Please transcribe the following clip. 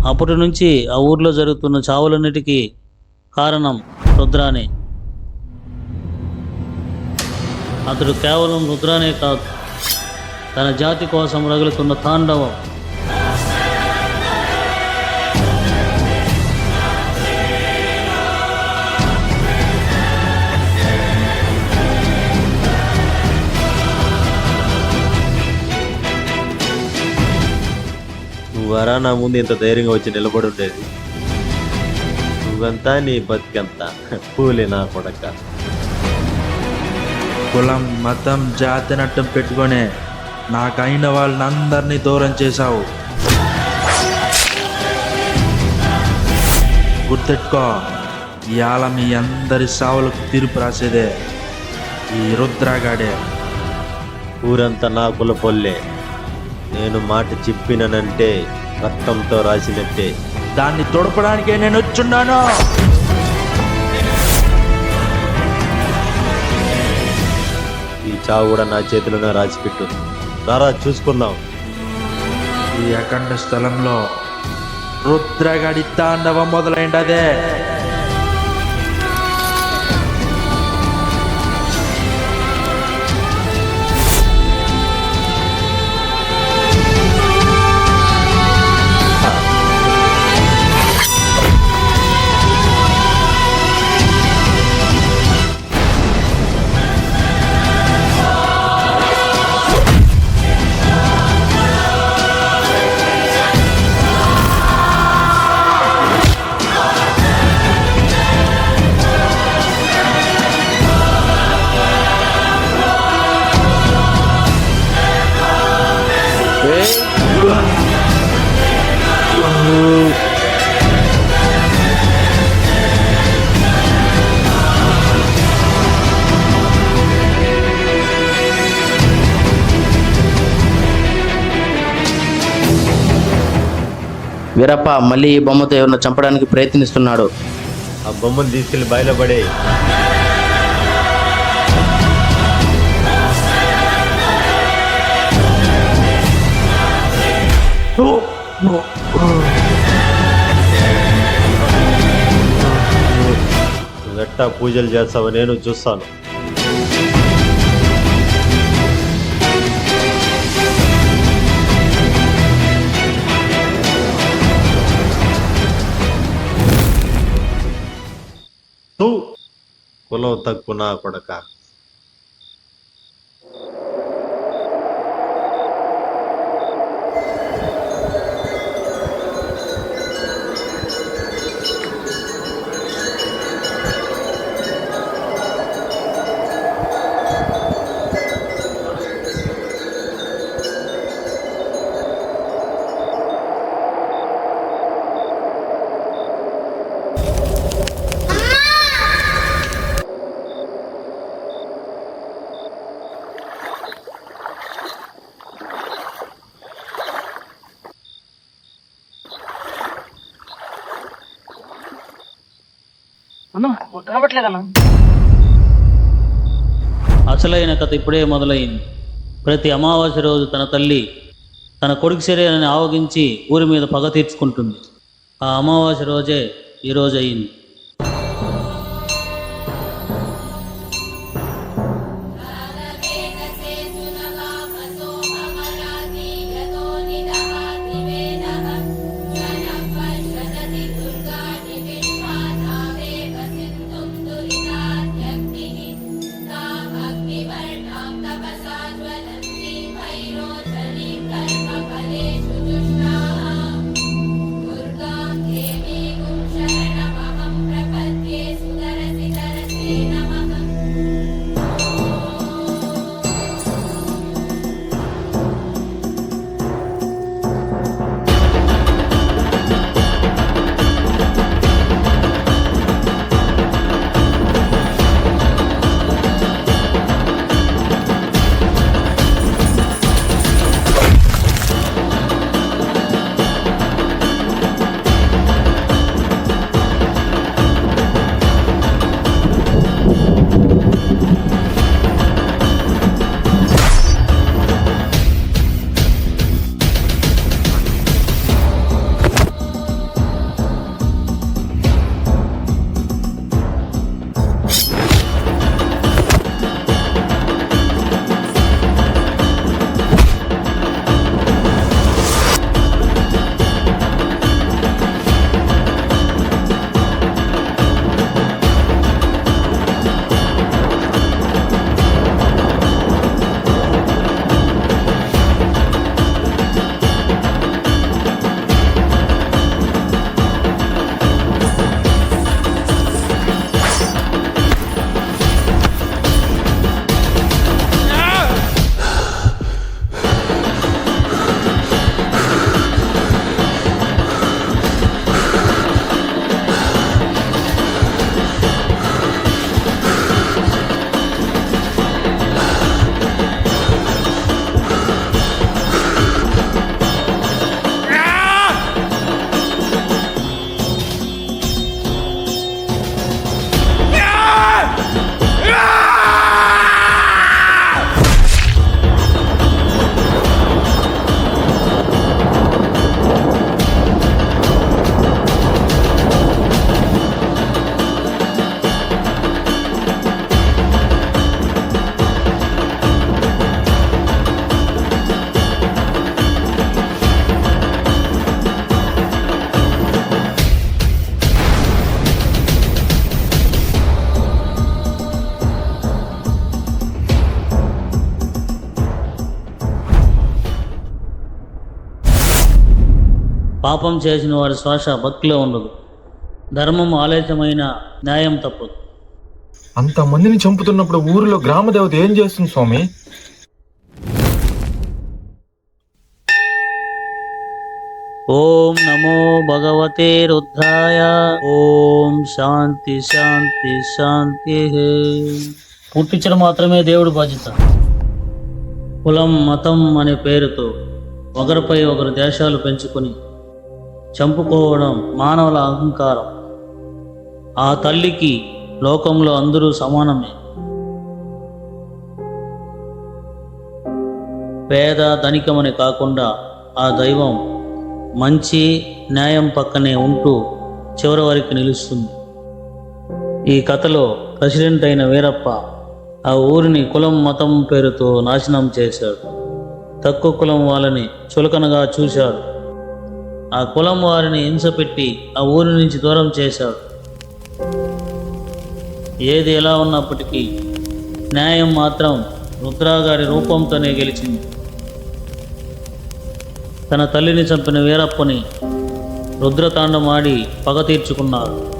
అప్పటి నుంచి ఆ ఊర్లో జరుగుతున్న చావులన్నిటికీ కారణం రుద్రానే. అతడు కేవలం రుద్రానే కాదు, తన జాతి కోసం రగులుతున్న తాండవం. నువ్వరా నా ముందు ఇంత ధైర్యంగా వచ్చి నిలబడి ఉండేది? నువ్వెంత, నీ బతికెంత? కూలి నా కొడక. కులం, మతం, జాతి నట్టం పెట్టుకొని నాకైన వాళ్ళని అందరినీ దూరం చేశావు. గుర్తెట్టుకో, ఇవాళ మీ అందరి సావులకు తీర్పు రాసేదే ఈ రుద్రగాడే. ఊరంతా నా కులపొల్లే. నేను మాట చెప్పిననంటే రక్తంతో రాసినట్టే. దాన్ని తొడపడానికే నేను వచ్చున్నాను. ఈ చావు కూడా నా చేతిలోనే రాసిపెట్టు. రారా చూసుకుందాం. ఈ అఖండ స్థలంలో రుద్రగాడి తాండవం మొదలైండదే. వీరప్ప మళ్ళీ ఈ బొమ్మతో ఎవరిని చంపడానికి ప్రయత్నిస్తున్నాడు. ఆ బొమ్మను తీసుకెళ్లి బయలుపడే. నువ్వెట్టా పూజలు చేస్తావో నేను చూస్తాను. కులం తక్కువ నా కొడక. అసలైన కథ ఇప్పుడే మొదలైంది. ప్రతి అమావాస్య రోజు తన తల్లి తన కొడుకు శరీరాన్ని ఆవగించి ఊరి మీద పగ తీర్చుకుంటుంది. ఆ అమావాస్య రోజే ఈరోజు అయింది. పాపం చేసిన వారి శ్వాస భక్తిలో ఉండదు. ధర్మం ఆలస్యమైన న్యాయం తప్పదు. అంతమందిని చంపుతున్నప్పుడు ఊరిలో గ్రామ దేవత ఏం చేస్తుంది స్వామి? ఓం నమో భగవతే రుద్రాయ. ఓం శాంతి శాంతి శాంతి. పుట్టించడం మాత్రమే దేవుడి బాధ్యత. కులం మతం అనే పేరుతో ఒకరిపై ఒకరు దేశాలు పెంచుకొని చంపుకోవడం మానవుల అహంకారం. ఆ తల్లికి లోకంలో అందరూ సమానమే. పేద ధనికమని కాకుండా ఆ దైవం మంచి న్యాయం పక్కనే ఉంటూ చివరి వరకు నిలుస్తుంది. ఈ కథలో ప్రెసిడెంట్ అయిన వీరప్ప ఆ ఊరిని కులం మతం పేరుతో నాశనం చేశాడు. తక్కువ కులం వాళ్ళని చులకనగా చూశాడు. ఆ కులం వారిని హింస పెట్టి ఆ ఊరి నుంచి దూరం చేశాడు. ఏది ఎలా ఉన్నప్పటికీ న్యాయం మాత్రం రుద్రాగారి రూపంతోనే గెలిచింది. తన తల్లిని చంపిన వీరప్పని రుద్రతాండమాడి పగ తీర్చుకున్నారు.